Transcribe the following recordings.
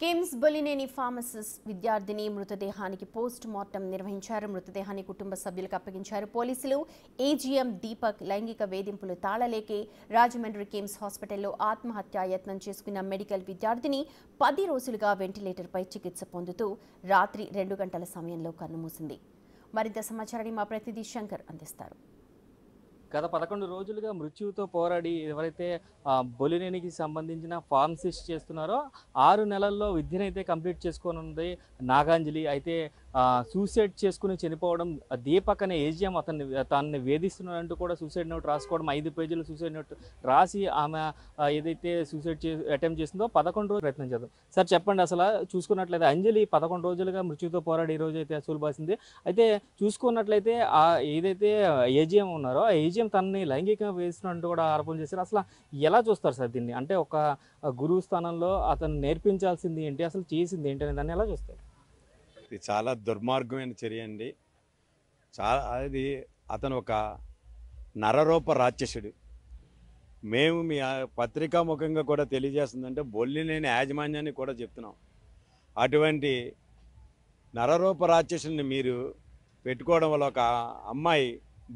KIMS Bollineni pharmacist విద్యార్థిని మృతదేహానికి post mortem నిర్వహించారు. మృతదేహాన్ని కుటుంబ సభ్యులకు అప్పగించారు పోలీసులు. ఏజీఎం దీపక్ లైంగిక వేధింపులు తాళలేకే రాజమండ్రి కిమ్స్ హాస్పిటల్లో ఆత్మహత్యాయత్నం చేసుకున్న మెడికల్ విద్యార్థిని 10 రోజులుగా వెంటిలేటర్పై చికిత్స పొందుతూ రాత్రి 2 గంటల సమయంలో కన్నుమూసింది. మరింత సమాచారాన్ని మా ప్రతినిధి శంకర్ అందిస్తారు. గత 11 రోజులుగా మృత్యువుతో పోరాడి ఎవరైతే బొలినేనికి సంబంధించిన ఫార్మసిస్ట్ చేస్తున్నారో 6 నెలల్లో విద్యనైతే కంప్లీట్ చేసుకోనుంది నాగాంజలి. అయితే సూసైడ్ చేసుకుని చనిపోవడం దీపక్ అనే ఏజీఎం తనని వేధిస్తున్నాడంటూ కూడా సూసైడ్ నోట్ రాసుకోవడం, 5 పేజీల సూసైడ్ నోట్ రాసి ఆమె ఏదైతే సూసైడ్ అటెంప్ట్ చేసిందో 11 రోజులు ప్రయత్నం చేద్దాం. సార్ చెప్పండి, అసలు చూసుకున్నట్లయితే అంజలి 11 రోజులుగా మృత్యుతో పోరాడి ఈ రోజు అయితే అసలు బాసింది. అయితే చూసుకున్నట్లయితే ఏదైతే ఏజీఎం ఉన్నారో ఆ ఏజీఎం తనని లైంగికంగా వేస్తున్నట్టు కూడా ఆరోపణలు చేశారు. అసలు ఎలా చూస్తారు సార్ దీన్ని? అంటే ఒక గురువు స్థానంలో అతను నేర్పించాల్సింది ఏంటి, అసలు చేసింది ఏంటి అనే దాన్ని ఎలా చూస్తారు? ఇది చాలా దుర్మార్గమైన చర్య అండి. అది అతను ఒక నరరూప రాక్షసుడు. మేము మీ పత్రికాముఖంగా కూడా తెలియజేస్తుందంటే బొల్లినేని యాజమాన్యాన్ని కూడా చెప్తున్నాం. అటువంటి నరరూప రాక్షసుని మీరు పెట్టుకోవడం వల్ల ఒక అమ్మాయి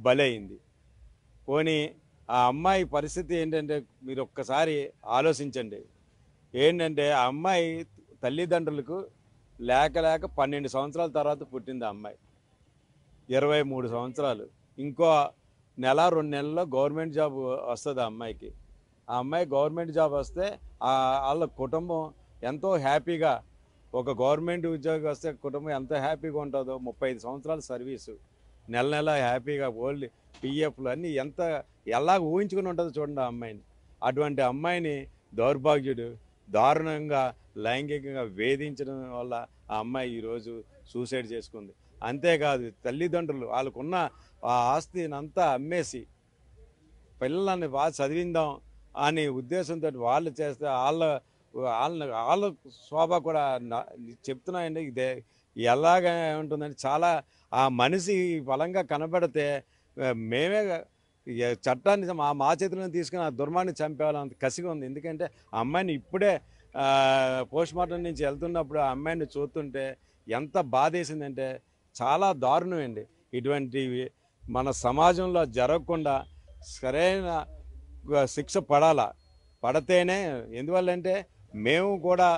బలైంది. పోనీ ఆ అమ్మాయి పరిస్థితి ఏంటంటే మీరు ఒక్కసారి ఆలోచించండి. ఏంటంటే ఆ అమ్మాయి తల్లిదండ్రులకు లేక 12 సంవత్సరాల తర్వాత పుట్టింది. ఆ అమ్మాయి 23 సంవత్సరాలు. ఇంకో నెల 2 నెలల్లో గవర్నమెంట్ జాబ్ వస్తుంది ఆ అమ్మాయికి. ఆ అమ్మాయి గవర్నమెంట్ జాబ్ వస్తే వాళ్ళ కుటుంబం ఎంతో హ్యాపీగా, ఒక గవర్నమెంట్ ఉద్యోగి వస్తే కుటుంబం ఎంత హ్యాపీగా ఉంటుందో, 35 సంవత్సరాల సర్వీసు, నెల హ్యాపీగా ఓల్డ్ పిఎఫ్లు అన్నీ ఎలా ఊహించుకుని ఉంటుందో చూడండి ఆ అమ్మాయిని. అటువంటి అమ్మాయిని దౌర్భాగ్యుడు దారుణంగా లైంగికంగా వేధించడం వల్ల ఆ అమ్మాయి ఈరోజు సూసైడ్ చేసుకుంది. అంతేకాదు తల్లిదండ్రులు వాళ్ళకున్న ఆ ఆస్తిని అంతా అమ్మేసి పిల్లల్ని బాగా చదివిందాం అనే ఉద్దేశంతో వాళ్ళు చేస్తే వాళ్ళ శోభ కూడా చెప్తున్నాయండి. ఇదే ఎలాగ ఉంటుందంటే చాలా ఆ మనిషి బలంగా కనబడితే మేమే చట్టాన్ని మా చేతుల్లో తీసుకుని ఆ దుర్మాన్ని చంపేయాలంత కసిగా ఉంది. ఎందుకంటే ఆ అమ్మాయిని ఇప్పుడే పోస్ట్ మార్టం నుంచి వెళ్తున్నప్పుడు ఆ అమ్మాయిని చూస్తుంటే ఎంత బాధేసిందంటే చాలా దారుణం అండి. ఇటువంటివి మన సమాజంలో జరగకుండా సరైన శిక్ష పడితేనే. ఎందువల్లంటే మేము కూడా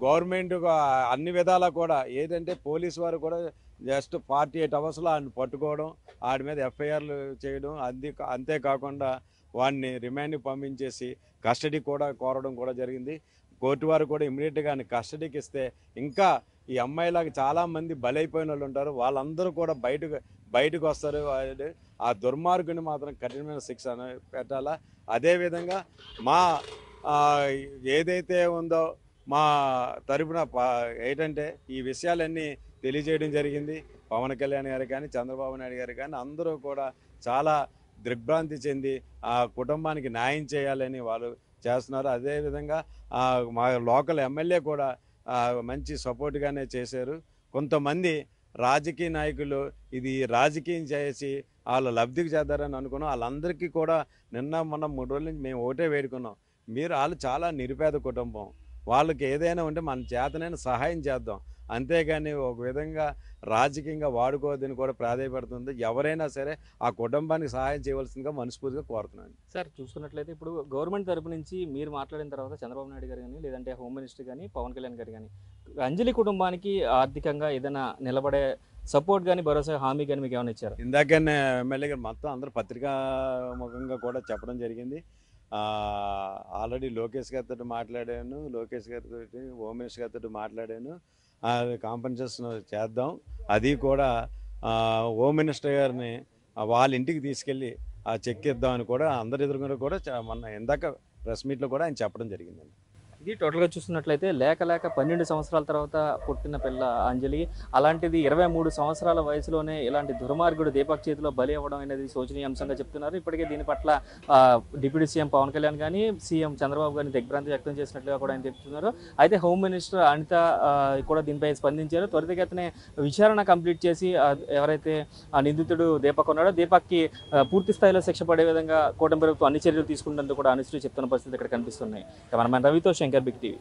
గవర్నమెంట్ అన్ని విధాలా కూడా ఏదంటే పోలీసు వారు కూడా జస్ట్ 48 అవర్స్లో ఆయన పట్టుకోవడం, వాడి మీద ఎఫ్ఐఆర్లు చేయడం, అంతేకాకుండా వాడిని రిమాండ్కి పంపించేసి కస్టడీ కూడా కోరడం కూడా జరిగింది. కోర్టు వారు కూడా ఇమీడియట్గా ఆయన కస్టడీకి ఇస్తే ఇంకా ఈ అమ్మాయిలాగా చాలామంది బలైపోయిన వాళ్ళు ఉంటారు, వాళ్ళందరూ కూడా బయటకు వస్తారు. ఆ దుర్మార్గుని మాత్రం కఠినమైన శిక్ష పెట్టాలా. అదేవిధంగా మా ఏదైతే ఉందో మా తరపున ఏంటంటే ఈ విషయాలన్నీ తెలియజేయడం జరిగింది. పవన్ కళ్యాణ్ గారు కానీ చంద్రబాబు నాయుడు గారు కానీ అందరూ కూడా చాలా దిగ్భ్రాంతి చెంది ఆ కుటుంబానికి న్యాయం చేయాలని వాళ్ళు చేస్తున్నారు. అదేవిధంగా మా లోకల్ ఎమ్మెల్యే కూడా మంచి సపోర్ట్గానే చేశారు. కొంతమంది రాజకీయ నాయకులు ఇది రాజకీయం చేసి వాళ్ళ లబ్ధికి చేద్దారని అనుకున్నాం. వాళ్ళందరికీ కూడా మొన్న 3 రోజుల నుంచి మేము ఒకటే వేడుకున్నాం, వాళ్ళు చాలా నిరుపేద కుటుంబం, వాళ్ళకి ఏదైనా ఉంటే మన చేతనైనా సహాయం చేద్దాం, అంతేగాని ఒక విధంగా రాజకీయంగా వాడుకోవద్దని కూడా ప్రాధాన్యపడుతుంది. ఎవరైనా సరే ఆ కుటుంబానికి సహాయం చేయవలసిందిగా మనస్ఫూర్తిగా కోరుతున్నాను. సార్ చూసుకున్నట్లయితే ఇప్పుడు గవర్నమెంట్ తరపు నుంచి మీరు మాట్లాడిన తర్వాత చంద్రబాబు నాయుడు గారు కానీ లేదంటే హోమ్ మినిస్టర్ కానీ పవన్ కళ్యాణ్ గారు కానీ అంజలి కుటుంబానికి ఆర్థికంగా ఏదైనా నిలబడే సపోర్ట్ కానీ భరోసా హామీ కానీ మీకు ఏమైనా ఇచ్చారు? ఇందాకనే ఎమ్మెల్యే గారు మొత్తం అందరూ పత్రికా ముఖంగా కూడా చెప్పడం జరిగింది. ఆల్రెడీ లోకేష్ గారితో మాట్లాడాను, లోకేష్ గారితో హోమ్ మినిస్టర్ గారితో మాట్లాడాను. కాంపెన్సేషన్ చేద్దాం, అది కూడా హోమ్ మినిస్టర్ గారిని వాళ్ళ ఇంటికి తీసుకెళ్ళి ఆ చెక్ ఇద్దామని కూడా అందరి ఎదురుగా కూడా మొన్న ఇందాక ప్రెస్ మీట్లో కూడా ఆయన చెప్పడం జరిగిందండి. ఇది టోటల్గా చూస్తున్నట్లయితే లేక 12 సంవత్సరాల తర్వాత పుట్టిన పిల్ల అంజలి, అలాంటిది 23 సంవత్సరాల వయసులోనే ఇలాంటి దుర్మార్గుడు దీపక్ చేతిలో బలి అవ్వడం అనేది శోచనీయాంశంగా చెప్తున్నారు. ఇప్పటికే దీని పట్ల డిప్యూటీ సీఎం పవన్ కళ్యాణ్ కానీ సీఎం చంద్రబాబు గారిని దిగ్భ్రాంతి వ్యక్తం చేసినట్లుగా కూడా ఆయన చెప్తున్నారు. అయితే హోమ్ మినిస్టర్ అనిత కూడా దీనిపై స్పందించారు. త్వరితగతినే విచారణ కంప్లీట్ చేసి ఎవరైతే నిందితుడు దీపక్ ఉన్నాడో దీపక్కి పూర్తి స్థాయిలో శిక్ష పడే విధంగా కూటమి ప్రభుత్వం అన్ని చర్యలు తీసుకుంటున్నందుకు కూడా అనుశ్రీ చెప్తున్న పరిస్థితి ఇక్కడ కనిపిస్తున్నాయి. కెమెరామెన్ రవితో శంకర్, బిగ్ టీవీ.